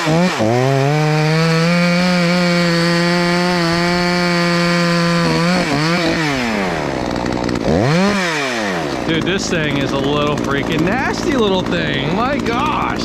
Dude, this thing is a little freaking nasty little thing. My gosh.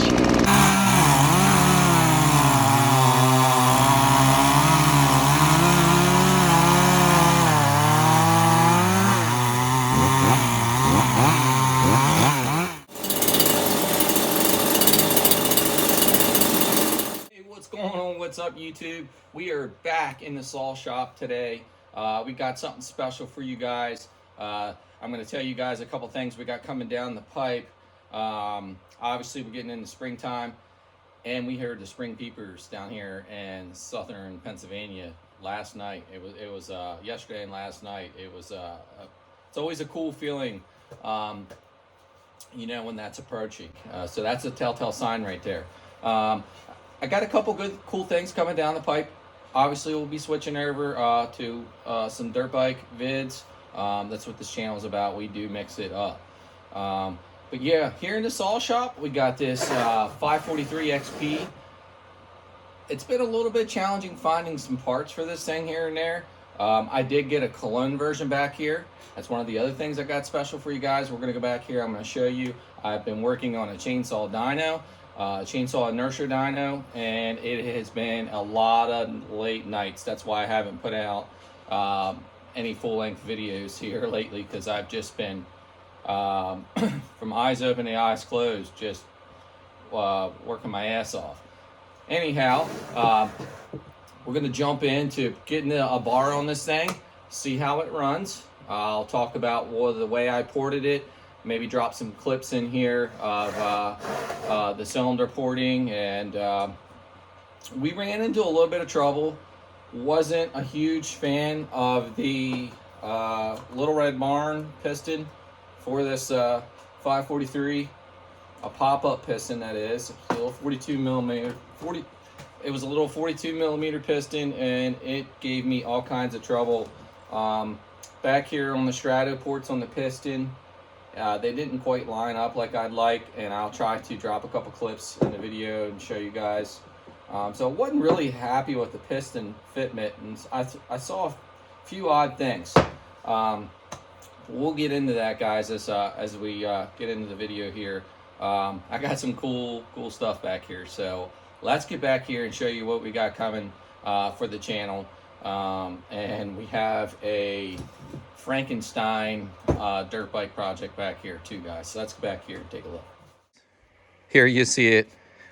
Hey, what's going on? What's up, YouTube? We are back in the saw shop today. We got something special for you guys. I'm going to tell you guys a couple things we got coming down the pipe. Obviously, we're getting into springtime, and we heard the spring peepers down here in southern Pennsylvania last night. It was yesterday and last night. It was it's always a cool feeling, you know, when that's approaching. So that's a telltale sign right there. I got a couple good cool things coming down the pipe. Obviously, we'll be switching over to some dirt bike vids. That's what this channel is about. We do mix it up. But yeah, here in the saw shop, we got this 543xp. It's been a little bit challenging finding some parts for this thing here and there. I did get a Cologne version back here. That's one of the other things I got special for you guys. We're going to go back here. I'm going to show you. I've been working on a chainsaw dyno, chainsaw inertia dyno, and it has been a lot of late nights. That's why I haven't put out any full-length videos here lately, because I've just been from eyes open to eyes closed, just working my ass off. Anyhow, we're going to jump into getting a bar on this thing, see how it runs. I'll talk about the way I ported it, maybe drop some clips in here of the cylinder porting, and we ran into a little bit of trouble. Wasn't a huge fan of the Little Red Barn piston for this 543, a pop-up piston that is, a little 42 millimeter, it was a little 42 millimeter piston, and it gave me all kinds of trouble. Back here on the strato ports on the piston, they didn't quite line up like I'd like, and I'll try to drop a couple clips in the video and show you guys. So I wasn't really happy with the piston fitment, and I saw a few odd things. We'll get into that, guys, as we get into the video here. I got some cool stuff back here, so let's get back here and show you what we got coming for the channel. And we have a Frankenstein dirt bike project back here too, guys. So let's go back here and take a look. Here you see it.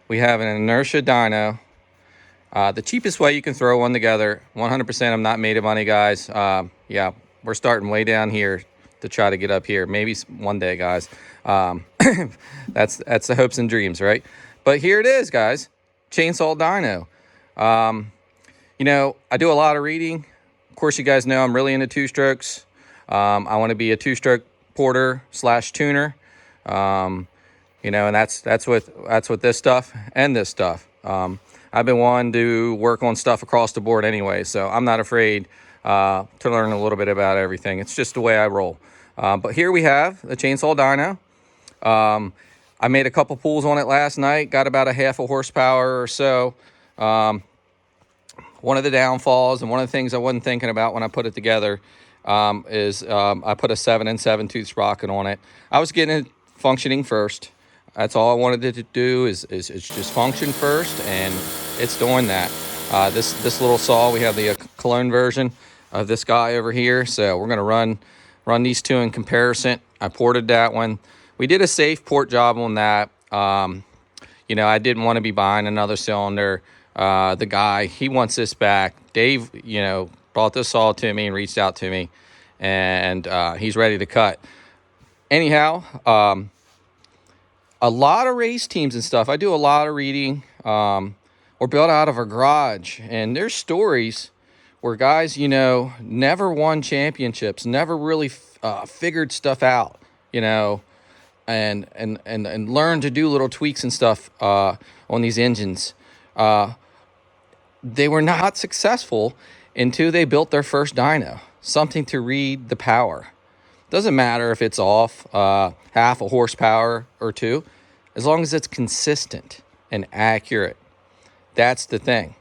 We have an inertia dyno. The cheapest way you can throw one together. 100% I'm not made of money, guys. Yeah, we're starting way down here to try to get up here. Maybe one day, guys. That's the hopes and dreams, right? But here it is, guys. Chainsaw dyno. You know, I do a lot of reading. Of course, you guys know I'm really into two-strokes. I want to be a two-stroke porter / tuner. You know, and that's what this stuff and this stuff. I've been wanting to work on stuff across the board anyway, so I'm not afraid to learn a little bit about everything. It's just the way I roll. But here we have the chainsaw dyno. I made a couple pulls on it last night. Got about a half a horsepower or so. One of the downfalls, and one of the things I wasn't thinking about when I put it together, is I put a 7 7/2 sprocket on it. I was getting it functioning first. That's all I wanted it to do is just function first, and it's doing that. This little saw, we have the Cologne version of this guy over here, so we're gonna run these two in comparison. I ported that one. We did a safe port job on that. You know, I didn't want to be buying another cylinder. The guy, he wants this back. Dave, you know, brought this saw to me and reached out to me, and he's ready to cut. Anyhow, a lot of race teams and stuff, I do a lot of reading, or built out of a garage, and there's stories where guys, you know, never won championships, never really figured stuff out, you know, and learned to do little tweaks and stuff on these engines. They were not successful until they built their first dyno, something to read the power. Doesn't matter if it's off half a horsepower or two, as long as it's consistent and accurate. That's the thing.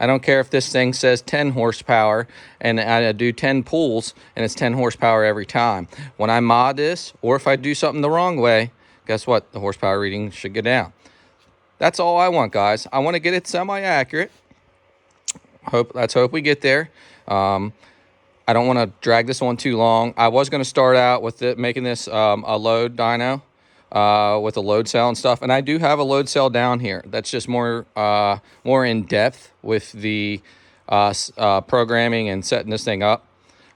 I don't care if this thing says 10 horsepower and I do 10 pulls and it's 10 horsepower every time. When I mod this, or if I do something the wrong way, guess what? The horsepower reading should go down. That's all I want, guys. I want to get it semi-accurate. Let's hope we get there. I don't want to drag this on too long. I was going to start out with making this a load dyno with a load cell and stuff. And I do have a load cell down here. That's just more in depth with the programming and setting this thing up.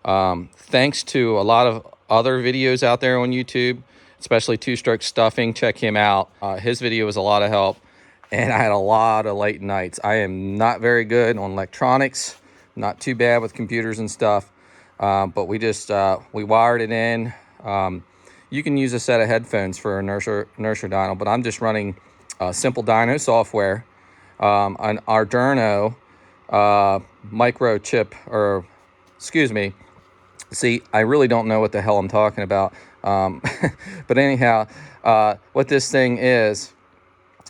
Thanks to a lot of other videos out there on YouTube, especially two-stroke stuffing. Check him out. His video was a lot of help. And I had a lot of late nights. I am not very good on electronics. Not too bad with computers and stuff. But we wired it in. You can use a set of headphones for inertia dyno, but I'm just running simple dyno software, an Arduino microchip, or excuse me. See, I really don't know what the hell I'm talking about. But anyhow, what this thing is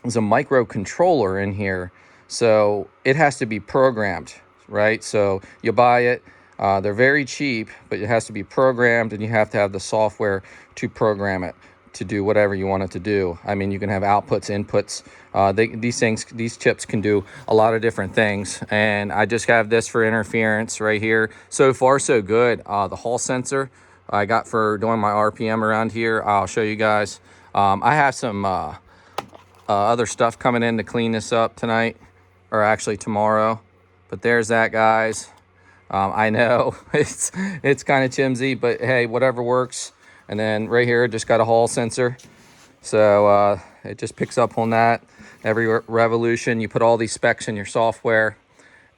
a microcontroller in here. So it has to be programmed, right? So you buy it. They're very cheap, but it has to be programmed, and you have to have the software to program it to do whatever you want it to do. I mean, you can have outputs, inputs. These chips can do a lot of different things. And I just have this for interference right here. So far, so good. The Hall sensor I got for doing my RPM around here. I'll show you guys. I have some other stuff coming in to clean this up tonight, or actually tomorrow. But there's that, guys. I know it's kind of chimsy, but hey, whatever works. And then right here, just got a Hall sensor. So it just picks up on that. Every revolution, you put all these specs in your software,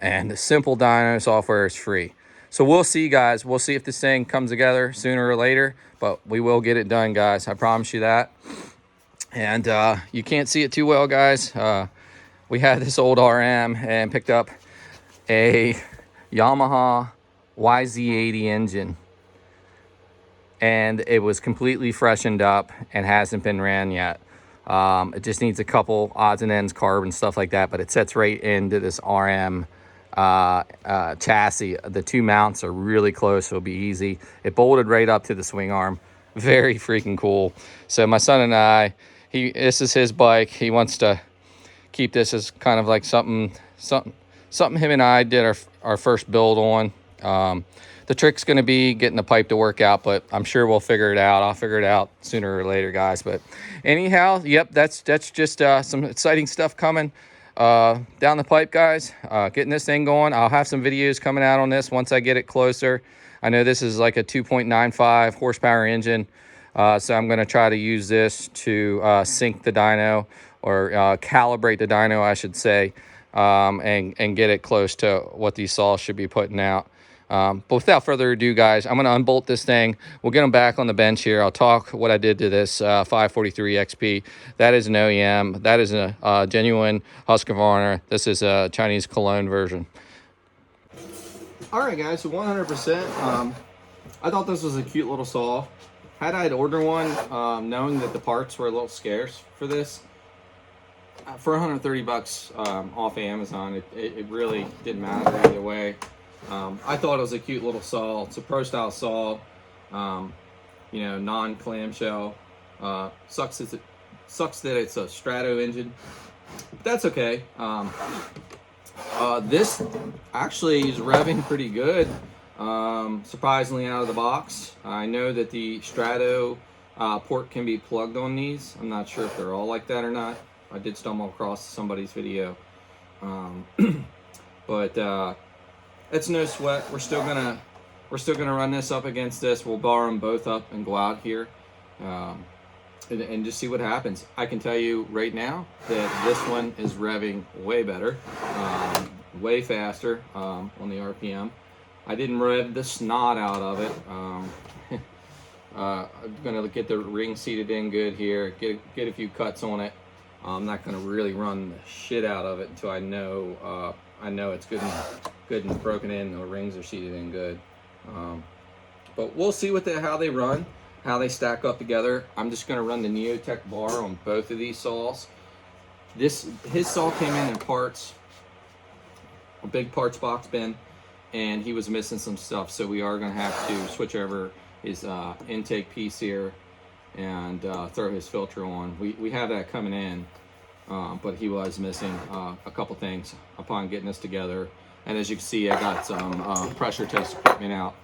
and the simple dyno software is free. So we'll see, guys. We'll see if this thing comes together sooner or later, but we will get it done, guys. I promise you that. And you can't see it too well, guys. We had this old RM and picked up a Yamaha YZ80 engine, and it was completely freshened up and hasn't been ran yet. It just needs a couple odds and ends, carb and stuff like that, but it sets right into this RM chassis. The two mounts are really close, so it'll be easy. It bolted right up to the swing arm. Very freaking cool. So my son and I, this is his bike. He wants to keep this as kind of like something him and I did our first build on. The trick's going to be getting the pipe to work out, but I'm sure we'll figure it out. I'll figure it out sooner or later, guys. But anyhow, yep, that's just some exciting stuff coming down the pipe, guys. Getting this thing going. I'll have some videos coming out on this once I get it closer. I know this is like a 2.95 horsepower engine, so I'm going to try to use this to sync the dyno, or calibrate the dyno, I should say, and get it close to what these saws should be putting out. But without further ado, guys, I'm going to unbolt this thing. We'll get them back on the bench here. I'll talk what I did to this 543xp. That is an OEM. That is a genuine Husqvarna. This is a Chinese Cologne version. All right, guys, so 100%. I thought this was a cute little saw. Had I ordered one, knowing that the parts were a little scarce for this, for 130 bucks off Amazon, it really didn't matter either way. I thought it was a cute little saw. It's a pro style saw, you know, non-clamshell. Sucks that it's a Strato engine, but that's okay. This actually is revving pretty good, surprisingly out of the box. I know that the Strato port can be plugged on these. I'm not sure if they're all like that or not. I did stumble across somebody's video, but it's no sweat. We're still gonna run this up against this. We'll bar them both up and go out here, and just see what happens. I can tell you right now that this one is revving way better, way faster on the RPM. I didn't rev the snot out of it. I'm gonna get the ring seated in good here. Get a few cuts on it. I'm not gonna really run the shit out of it until I know it's good and broken in. The rings are seated in good. But we'll see how they run, how they stack up together. I'm just gonna run the Neotech bar on both of these saws. His saw came in parts a big parts box bin, and he was missing some stuff, so we are going to have to switch over his intake piece here and throw his filter on. We have that coming in, but he was missing a couple things upon getting this together. And as you can see, I got some pressure test equipment out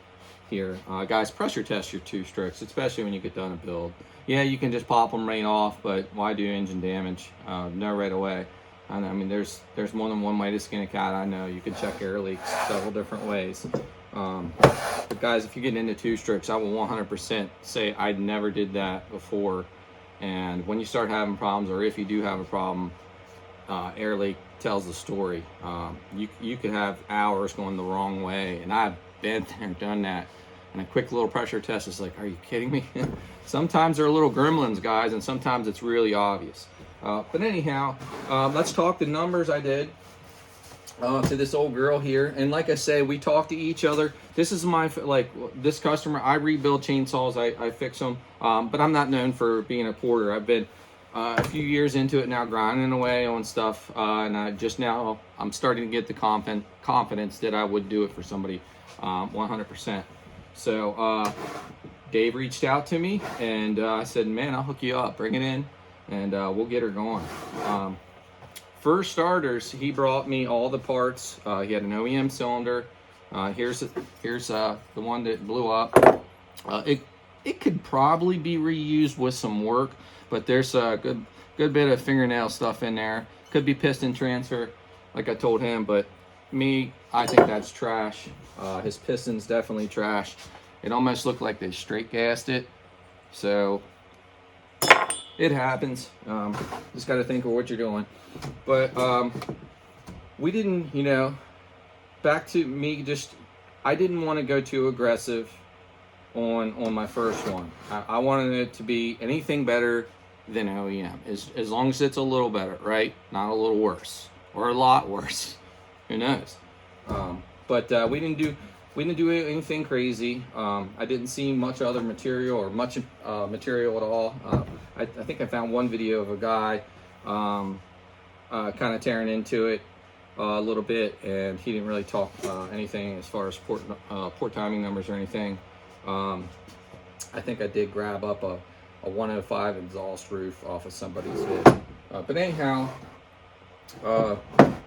here. Guys, pressure test your two strokes, especially when you get done a build. Yeah, you can just pop them right off, but why do engine damage? No, right away. I mean, there's more than one way to skin a cat. I know you can check air leaks several different ways. But guys, if you get into two strokes, I will 100% say I never did that before. And when you start having problems, or if you do have a problem, air leak tells the story. You could have hours going the wrong way, and I've been there and done that. And a quick little pressure test is like, are you kidding me? Sometimes they're little gremlins, guys, and sometimes it's really obvious. But anyhow, let's talk the numbers I did to this old girl here. And like I say, we talk to each other. This is my, like, this customer, I rebuild chainsaws, I fix them, but I'm not known for being a porter. I've been a few years into it now, grinding away on stuff, and I'm starting to get the confidence that I would do it for somebody 100%. So Dave reached out to me, and I said, man, I'll hook you up, bring it in, and we'll get her going. For starters, he brought me all the parts. He had an OEM cylinder. Here's the one that blew up. It could probably be reused with some work, but there's a good bit of fingernail stuff in there. Could be piston transfer, like I told him, but I think that's trash. His piston's definitely trash. It almost looked like they straight gassed it. So it happens. Just got to think of what you're doing. But we didn't, back to me, I didn't want to go too aggressive on my first one. I wanted it to be anything better than OEM, as long as it's a little better, right? Not a little worse or a lot worse. Who knows? But we didn't do anything crazy. I didn't see much other material or much material at all. I think I found one video of a guy kind of tearing into it a little bit, and he didn't really talk anything as far as port timing numbers or anything. I think I did grab up a 105 exhaust roof off of somebody's vid. But anyhow,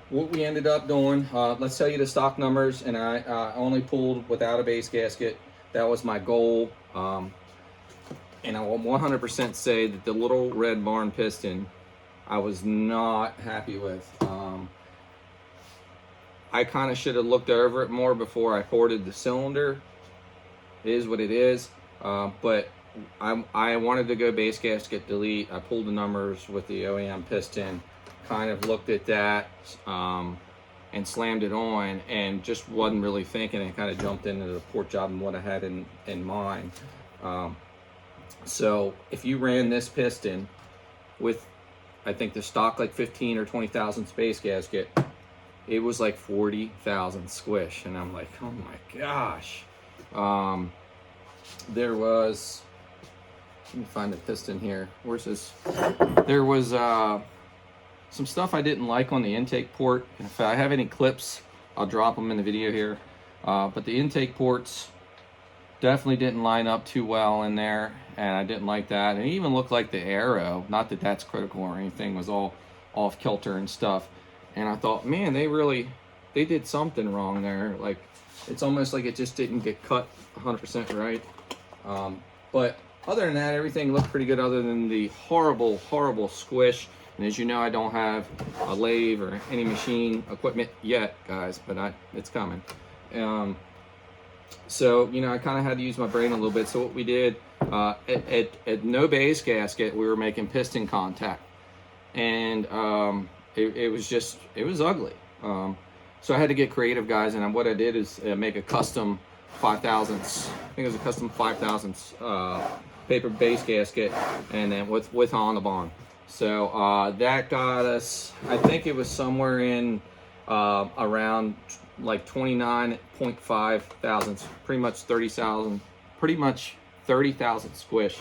what we ended up doing, let's tell you the stock numbers, and I only pulled without a base gasket. That was my goal. And I will 100% say that the little red barn piston, I was not happy with. I kind of should have looked over it more before I ported the cylinder. It is what it is. But I wanted to go base gasket delete. I pulled the numbers with the OEM piston, kind of looked at that, and slammed it on, and just wasn't really thinking, and kind of jumped into the port job and what I had in mind. So if you ran this piston with, I think the stock like 15 or 20 thousandths base gasket, it was like 40,000 squish, and I'm like, oh my gosh. There was, let me find the piston here. Where's this? There was some stuff I didn't like on the intake port. If I have any clips, I'll drop them in the video here. But the intake ports definitely didn't line up too well in there, and I didn't like that. And it even looked like the arrow, not that that's critical or anything, was all off kilter and stuff. And I thought, man, they did something wrong there. Like, it's almost like it just didn't get cut 100% right. But other than that, everything looked pretty good, other than the horrible, horrible squish. And as you know, I don't have a lathe or any machine equipment yet, guys, but it's coming. So, I kind of had to use my brain a little bit. So what we did, at no base gasket, we were making piston contact. And it was ugly. So I had to get creative, guys, and what I did is make a custom 5,000ths. I think it was a custom 5,000ths paper base gasket, and then with on the bond. So that got us, I think it was somewhere in around like 29.5 thousandths, pretty much 30,000 squish,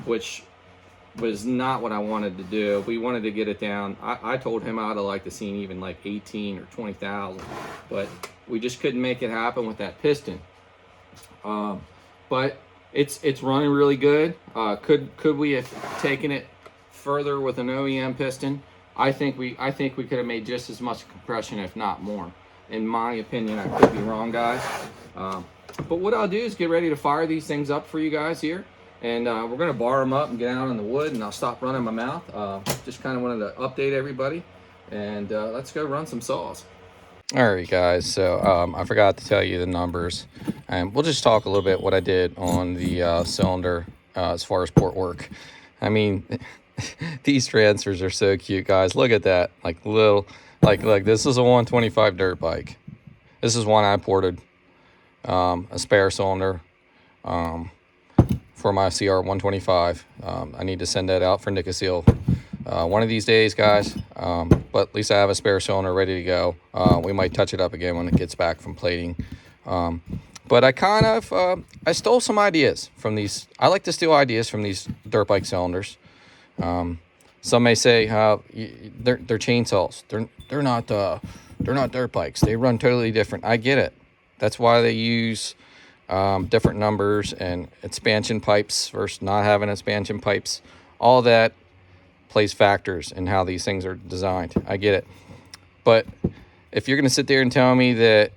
which was not what I wanted to do. We wanted to get it down. I told him I'd have liked to see even like 18 or 20,000, but we just couldn't make it happen with that piston. But it's running really good. Could we have taken it further with an OEM piston? I think we could have made just as much compression, if not more. In my opinion, I could be wrong, guys. But what I'll do is get ready to fire these things up for you guys here. And we're going to bar them up and get out in the wood, and I'll stop running my mouth. Just kind of wanted to update everybody. And let's go run some saws. All right, guys. So I forgot to tell you the numbers. And we'll just talk a little bit what I did on the cylinder as far as port work. I mean, these transfers are so cute, guys. Look at that. Like little, like this is a 125 dirt bike. This is one I ported, a spare cylinder. For my CR 125. I need to send that out for Nicosil one of these days, guys. But at least I have a spare cylinder ready to go. We might touch it up again when it gets back from plating. But I kind of I stole some ideas from these. I like to steal ideas from these dirt bike cylinders. Some may say they're chainsaws. They're not dirt bikes. They run totally different. I get it. That's why they use different numbers and expansion pipes versus not having expansion pipes. All that plays factors in how these things are designed. I get it. But if you're going to sit there and tell me that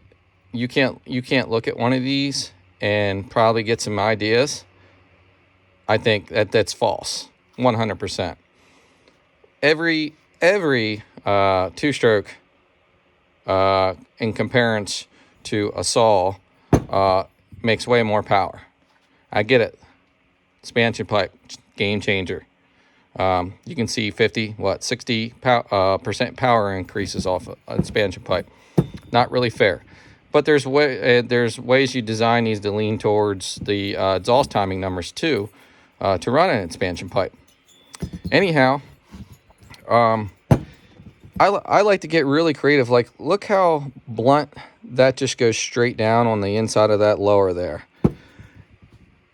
you can't look at one of these and probably get some ideas, I think that's false. 100%. Every two-stroke in comparison to a saw makes way more power. I get it. Expansion pipe, game changer. You can see 60% power increases off an expansion pipe. Not really fair. But there's ways you design these to lean towards the exhaust timing numbers too, to run an expansion pipe. Anyhow, I like to get really creative. Like, look how blunt that just goes straight down on the inside of that lower there.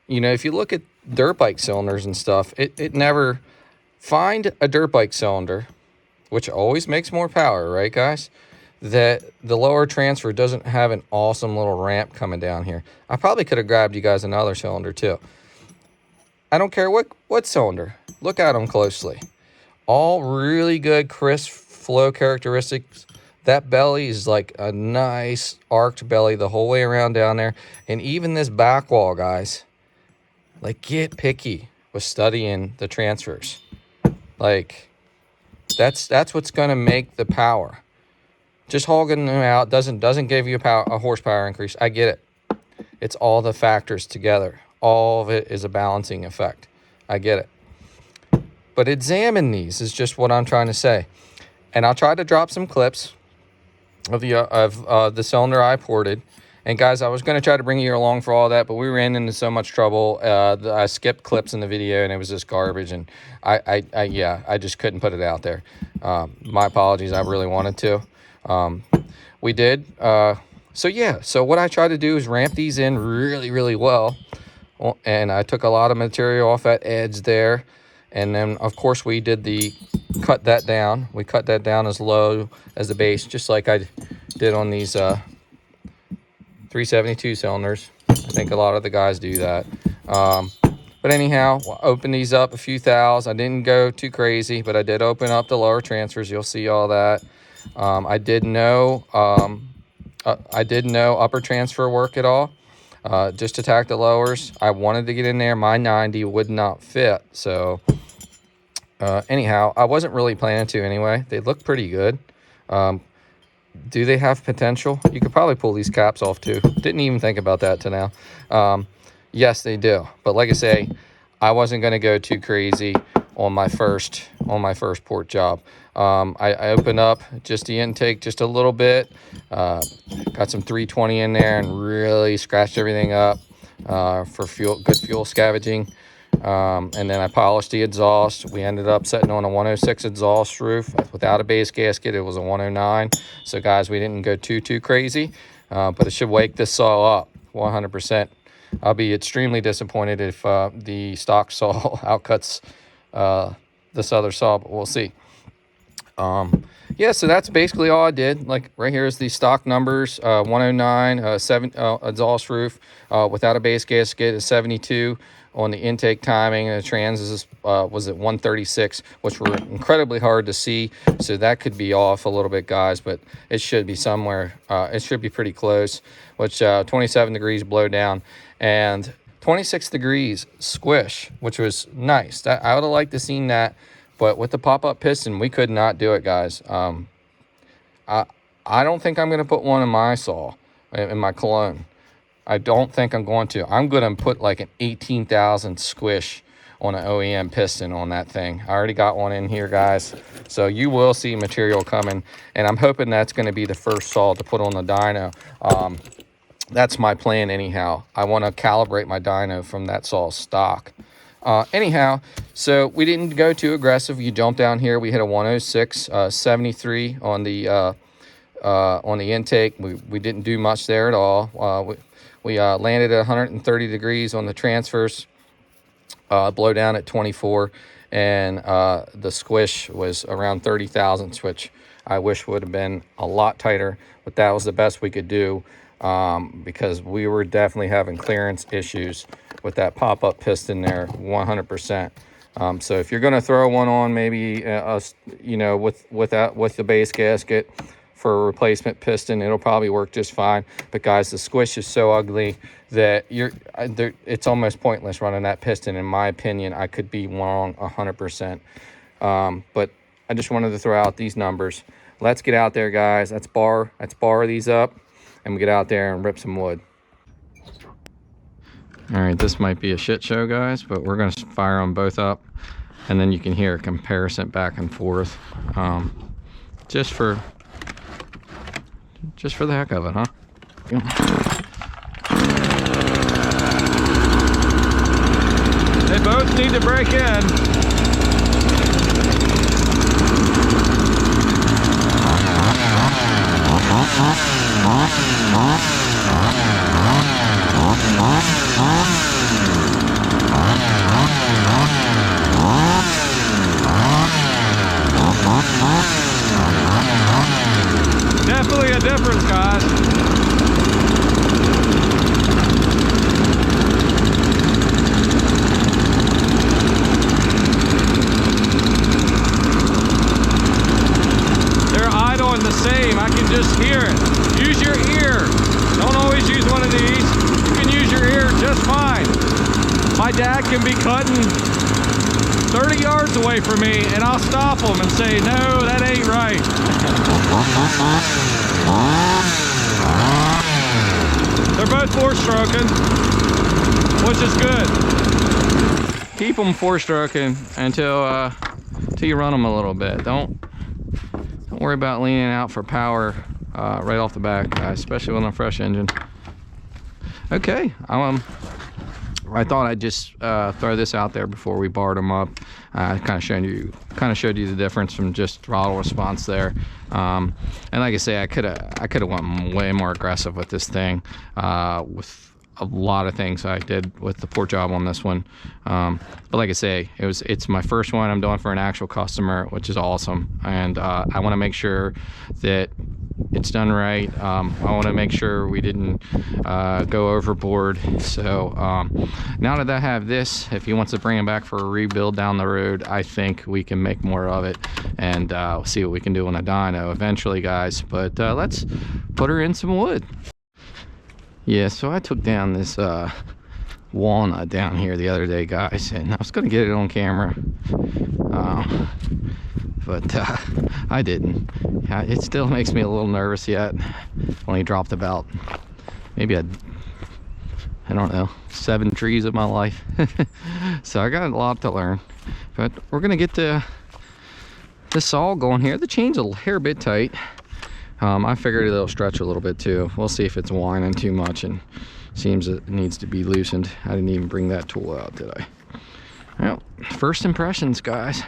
You know, if you look at dirt bike cylinders and stuff, it never... Find a dirt bike cylinder, which always makes more power, right, guys? That the lower transfer doesn't have an awesome little ramp coming down here. I probably could have grabbed you guys another cylinder too. I don't care what cylinder. Look at them closely. All really good crisp flow characteristics. That belly is like a nice arched belly the whole way around down there. And even this back wall, guys, like, get picky with studying the transfers. Like, that's what's going to make the power. Just hogging them out doesn't give you a horsepower increase. I get it. It's all the factors together. All of it is a balancing effect. I get it. But examine these is just what I'm trying to say. And I'll try to drop some clips of the cylinder I ported. And guys, I was going to try to bring you along for all that, but we ran into so much trouble. I skipped clips in the video, and it was just garbage. And I just couldn't put it out there. My apologies. I really wanted to. We did. So what I tried to do is ramp these in really, really well. And I took a lot of material off that edge there. And then, of course, we did cut that down. We cut that down as low as the base, just like I did on these 372 cylinders. I think a lot of the guys do that. But anyhow, we'll open these up a few thous. I didn't go too crazy, but I did open up the lower transfers. You'll see all that. I did no upper transfer work at all. Just attack the lowers. I wanted to get in there. My 90 would not fit. So anyhow, I wasn't really planning to anyway. They look pretty good. Do they have potential? You could probably pull these caps off too. Didn't even think about that till now. Yes, they do. But like I say, I wasn't going to go too crazy on my first port job. I opened up just the intake just a little bit. Got some 320 in there and really scratched everything up for good fuel scavenging. And then I polished the exhaust. We ended up setting on a 106 exhaust roof without a base gasket. It was a 109. So guys, we didn't go too crazy, but it should wake this saw up 100%. I'll be extremely disappointed if the stock saw outcuts this other saw, but we'll see. Yeah, so that's basically all I did. Like right here is the stock numbers. 109 exhaust roof without a base gasket is 72 on the intake timing, and the trans was at 136, which were incredibly hard to see, so that could be off a little bit, guys, but it should be somewhere. It should be pretty close, which 27 degrees blow down and 26 degrees squish, which was nice. I would have liked to seen that, but with the pop-up piston, we could not do it, guys. I don't think I'm going to put one in my saw, in my Cologne. I don't think I'm going to. I'm going to put like an 18,000 squish on an OEM piston on that thing. I already got one in here, guys. So you will see material coming, and I'm hoping that's going to be the first saw to put on the dyno. That's my plan anyhow. I want to calibrate my dyno from that saw stock. Anyhow, so we didn't go too aggressive. You jump down here. We hit a 106, 73 on the intake. We didn't do much there at all. We landed at 130 degrees on the transfers, blow down at 24, and the squish was around 30 thousandths, which I wish would have been a lot tighter, but that was the best we could do, because we were definitely having clearance issues with that pop-up piston there, 100%. So if you're going to throw one on, maybe you know, with the base gasket for a replacement piston, it'll probably work just fine. But guys, the squish is so ugly that it's almost pointless running that piston, in my opinion. I could be wrong 100%. But I just wanted to throw out these numbers. Let's get out there, guys. Let's bar these up, and we get out there and rip some wood. All right, this might be a shit show, guys, but we're going to fire them both up, and then you can hear a comparison back and forth, just for the heck of it, huh? They both need to break in. Definitely a difference, guys. They're idling the same. I can just hear it. Use your ear. Don't always use one of these. You can use your ear just fine. My dad can be cutting 30 yards away from me, and I'll stop him and say, no, that ain't right. They're both four-stroking, which is good. Keep them four-stroking until you run them a little bit. Don't worry about leaning out for power right off the bat, guys, especially with a fresh engine. Okay, I thought I'd just throw this out there before we barred them up. I kind of showed you the difference from just throttle response there. And like I say, I could have went way more aggressive with this thing, with a lot of things I did with the port job on this one. But like I say, it's my first one I'm doing for an actual customer, which is awesome. And I want to make sure that it's done right. I want to make sure we didn't go overboard. So now that I have this, if he wants to bring it back for a rebuild down the road, I think we can make more of it, and see what we can do on a dyno eventually, guys. But let's put her in some wood. Yeah, so I took down this walnut down here the other day, guys, and I was gonna get it on camera, but I didn't. It still makes me a little nervous yet. Only dropped about maybe I don't know, 7 trees of my life. So I got a lot to learn, but we're gonna get the saw going here. The chain's a hair bit tight. I figured it'll stretch a little bit too. We'll see if it's whining too much and seems it needs to be loosened. I didn't even bring that tool out, did I? Well, first impressions, guys.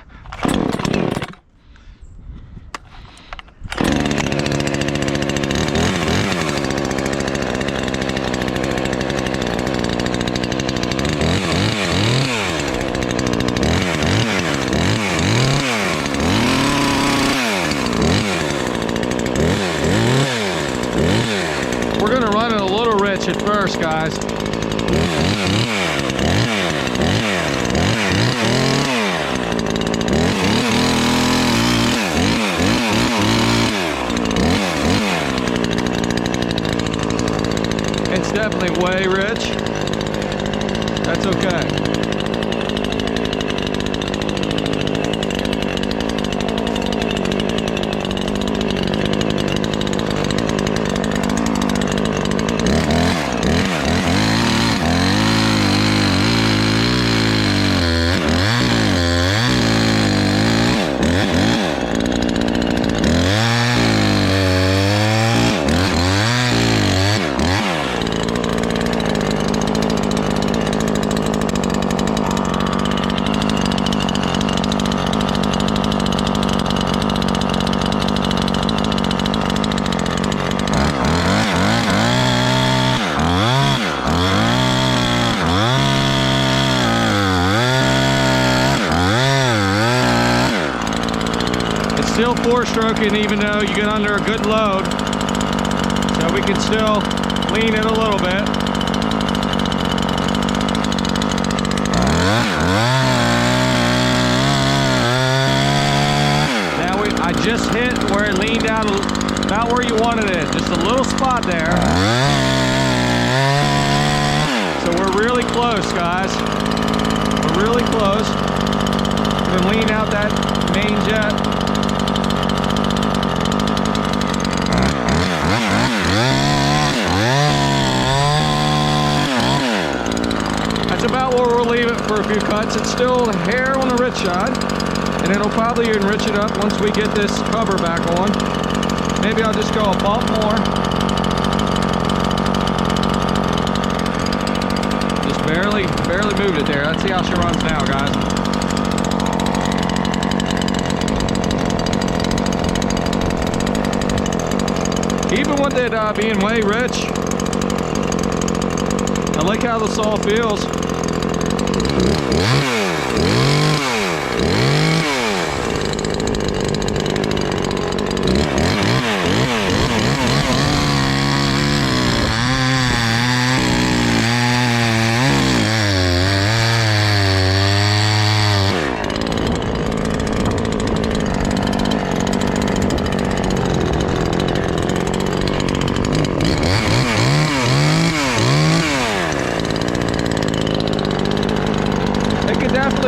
worse, guys. It's definitely way rich. That's okay. Still four-stroking even though you get under a good load, so we can still lean it a little bit. Now I just hit where it leaned out about where you wanted it, just a little spot there. So we're really close, guys. We're really close. We're gonna lean out that main jet. That's about where we'll leave it for a few cuts. It's still a hair on the rich side, and it'll probably enrich it up once we get this cover back on. Maybe I'll just go a bump more. Just barely moved it there. Let's see how she runs now, guys. Even with it being way rich, I like how the saw feels.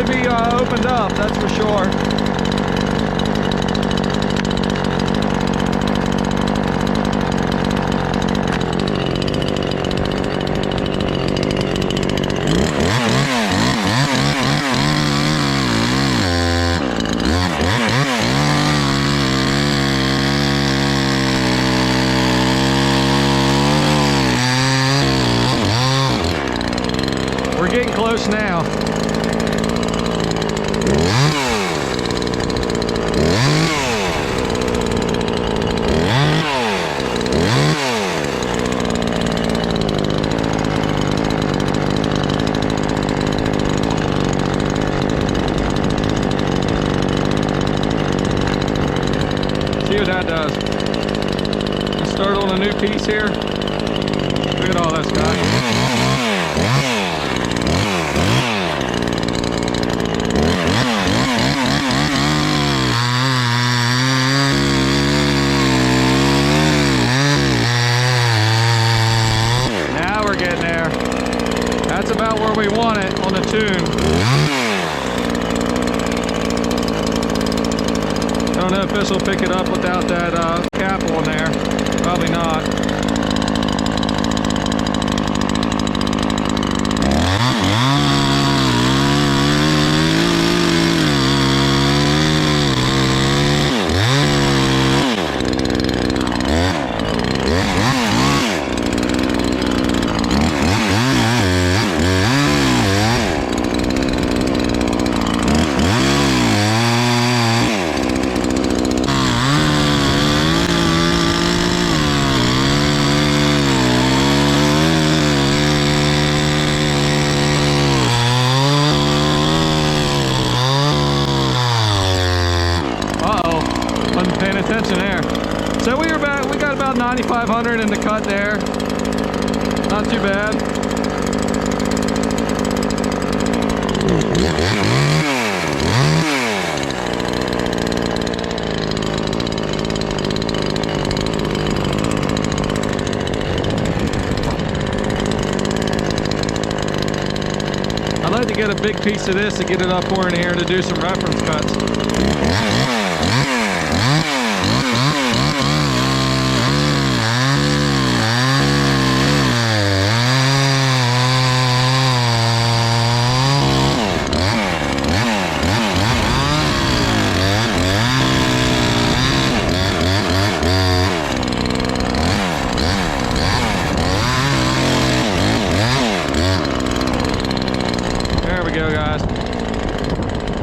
Be opened up, that's for sure. We're getting close now. See what that does. Let's start on a new piece here. Look at all this, guys. Now we're getting there. That's about where we want it on the tune. I don't know if this will pick it up without that cap on there. Probably not. Paying attention there. So we got about 9,500 in the cut there. Not too bad. I'd like to get a big piece of this to get it up more in here to do some reference cuts. There we go, guys.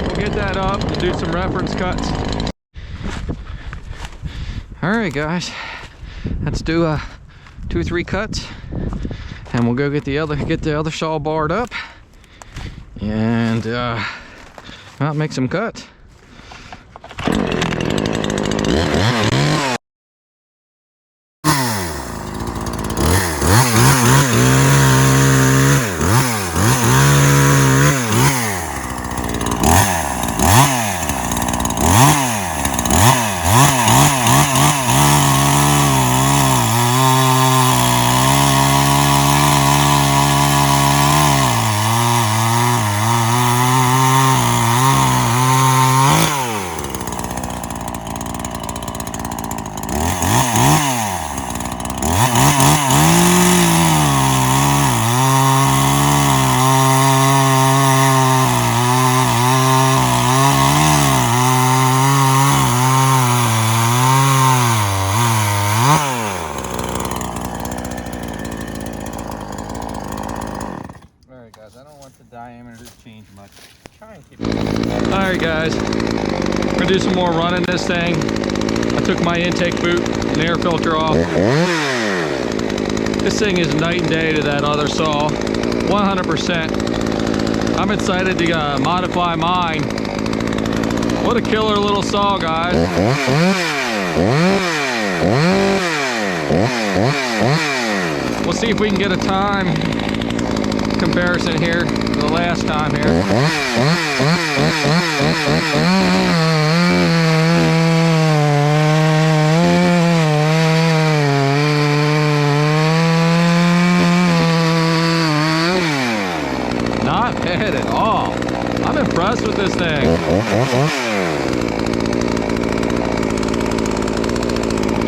We'll get that up to do some reference cuts. All right, guys. Let's do 2 or 3 cuts, and we'll go get the other saw barred up, and well, make some cuts. Alright guys, we're gonna do some more running this thing. I took my intake boot and air filter off. This thing is night and day to that other saw, 100%. I'm excited to modify mine. What a killer little saw, guys. We'll see if we can get a time comparison here to the last time here. Not bad at all. I'm impressed with this thing.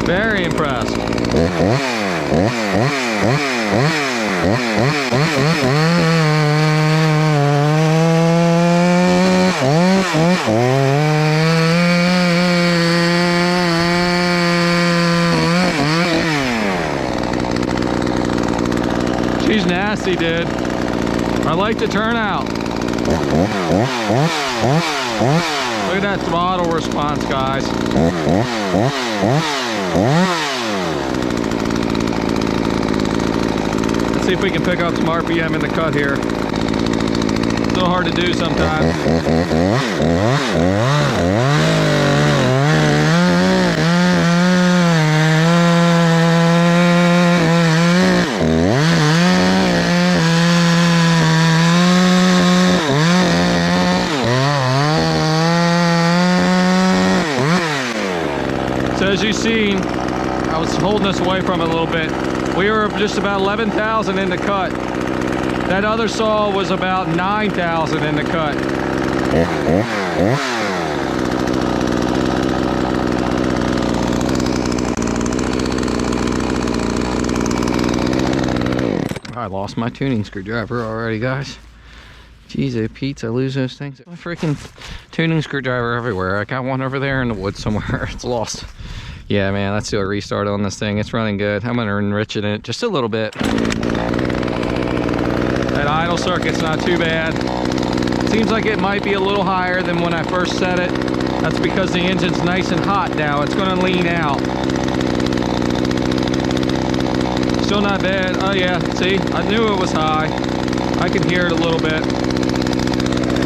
Very impressed. She's nasty, dude. I like the turnout. Look at that throttle response, guys. Let's see if we can pick up some RPM in the cut here. It's so hard to do sometimes. So as you've seen, I was holding us away from it a little bit. We were just about 11,000 in the cut. That other saw was about 9,000 in the cut. I lost my tuning screwdriver already, guys. Jeez, Pete, I lose those things. My freaking tuning screwdriver everywhere. I got one over there in the woods somewhere. It's lost. Yeah, man, let's do a restart on this thing. It's running good. I'm gonna enrich it in it just a little bit. That idle circuit's not too bad. Seems like it might be a little higher than when I first set it. That's because the engine's nice and hot now. It's gonna lean out. Still not bad. Oh yeah, see, I knew it was high. I can hear it a little bit.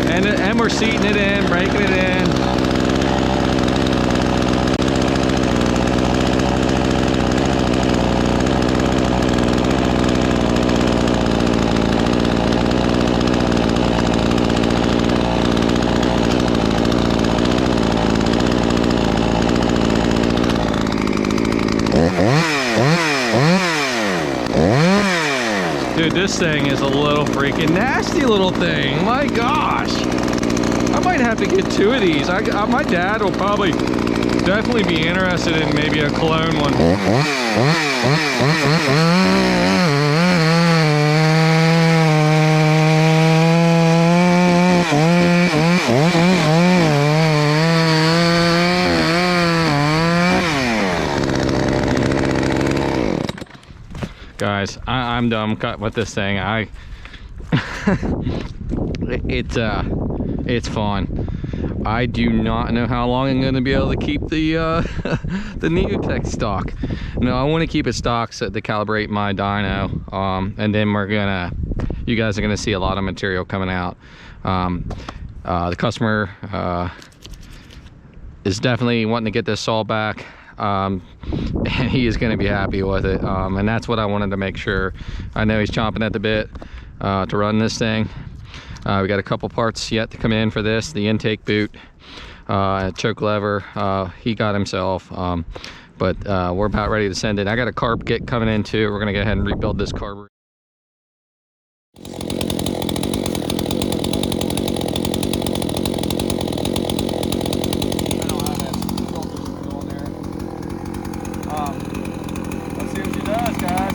And we're seating it in, breaking it in. this thing is a little freaking nasty little thing. My gosh. I might have to get 2 of these. My dad will probably definitely be interested in maybe a Cologne one. Guys, I'm done cutting with this thing. It's fun. I do not know how long I'm going to be able to keep the the Neotech stock. No, I want to keep it stock so to calibrate my dyno, and then you guys are gonna see a lot of material coming out. The customer is definitely wanting to get this saw back. And he is going to be happy with it, and that's what I wanted to make sure. I know he's chomping at the bit to run this thing. We got a couple parts yet to come in for this. The intake boot, choke lever, he got himself, but we're about ready to send it. I got a carb kit coming in too. We're going to go ahead and rebuild this carburetor. Let's see what she does, guys.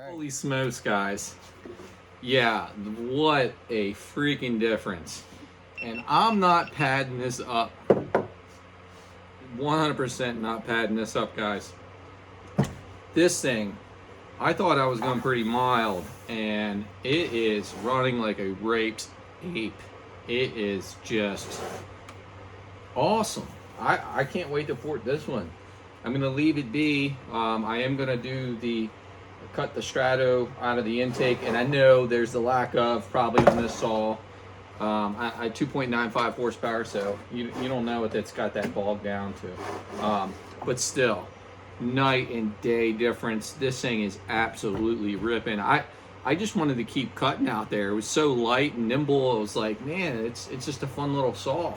Holy smokes, guys. Yeah, what a freaking difference. And I'm not padding this up. 100% not padding this up, guys. This thing, I thought I was going pretty mild, and it is running like a raped ape. It is just awesome. I can't wait to port this one. I'm going to leave it be. I am going to do cut the strato out of the intake, and I know there's the lack of probably on this saw. I 2.95 horsepower, so you don't know what it's got that bogged down to. But still, night and day difference. This thing is absolutely ripping. I just wanted to keep cutting out there. It was so light and nimble. It was like, man, it's just a fun little saw.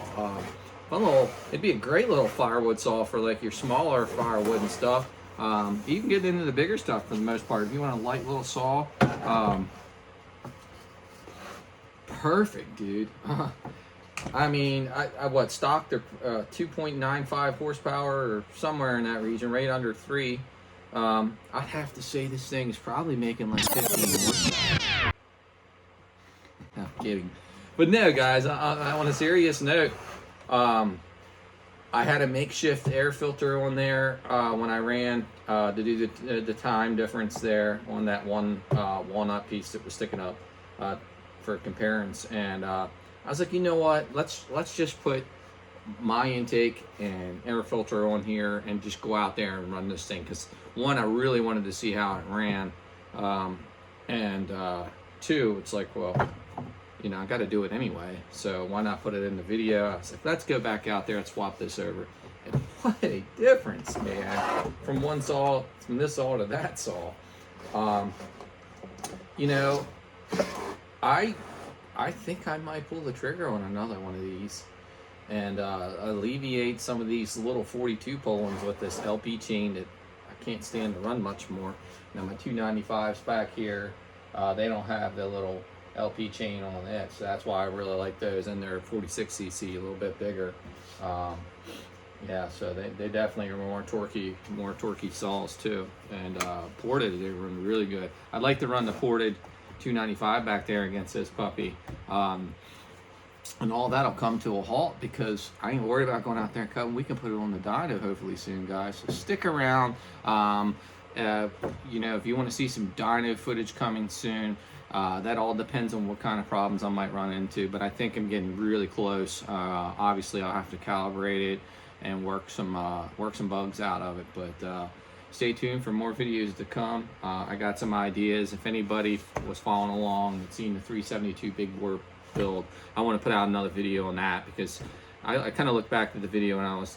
It'd be a great little firewood saw for like your smaller firewood and stuff. You can get into the bigger stuff for the most part. If you want a light little saw, perfect, dude. I mean, I what stocked the 2.95 horsepower or somewhere in that region, right under 3. I'd have to say this thing is probably making like 15 horsepower. I'm kidding, but no, guys. On a serious note, I had a makeshift air filter on there when I ran to do the time difference there on that one walnut piece that was sticking up for comparison. And I was like, you know what? Let's just put my intake and air filter on here and just go out there and run this thing. Because one, I really wanted to see how it ran, and two, it's like, well, you know, I got to do it anyway, so why not put it in the video? I was like, let's go back out there and swap this over. And what a difference, man, from this saw to that saw. You know, I think I might pull the trigger on another one of these and alleviate some of these little 42 pull-ins with this LP chain that I can't stand to run much more. Now my 295s back here, they don't have the little LP chain on it, so that's why I really like those, and they're 46cc, a little bit bigger. Yeah, so they definitely are more torquey saws too, and ported, they run really good. I'd like to run the ported 295 back there against this puppy, and all that'll come to a halt because I ain't worried about going out there and cutting. We can put it on the dyno hopefully soon, guys, so stick around. You know, if you want to see some dyno footage coming soon, that all depends on what kind of problems I might run into, but I think I'm getting really close. Obviously I'll have to calibrate it and work some bugs out of it, but stay tuned for more videos to come. I got some ideas. If anybody was following along and seen the 372 big bore build, I want to put out another video on that, because I kind of look back at the video and I was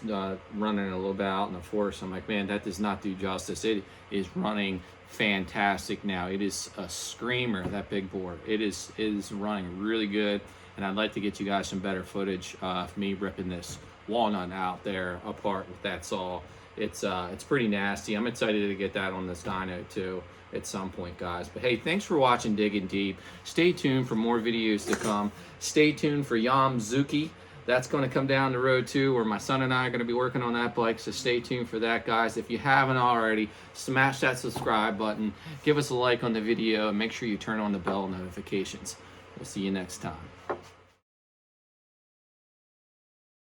running it a little bit out in the forest. I'm like, man, that does not do justice. It is running fantastic now. It is a screamer, that big bore. It is running really good, and I'd like to get you guys some better footage of me ripping this walnut out there apart with that saw. It's pretty nasty. I'm excited to get that on this dyno too at some point, guys. But hey, thanks for watching Digging Deep. Stay tuned for more videos to come. Stay tuned for Yamzuki. That's going to come down the road too, where my son and I are going to be working on that bike, so stay tuned for that, guys. If you haven't already, smash that subscribe button, give us a like on the video, and make sure you turn on the bell notifications. We'll see you next time.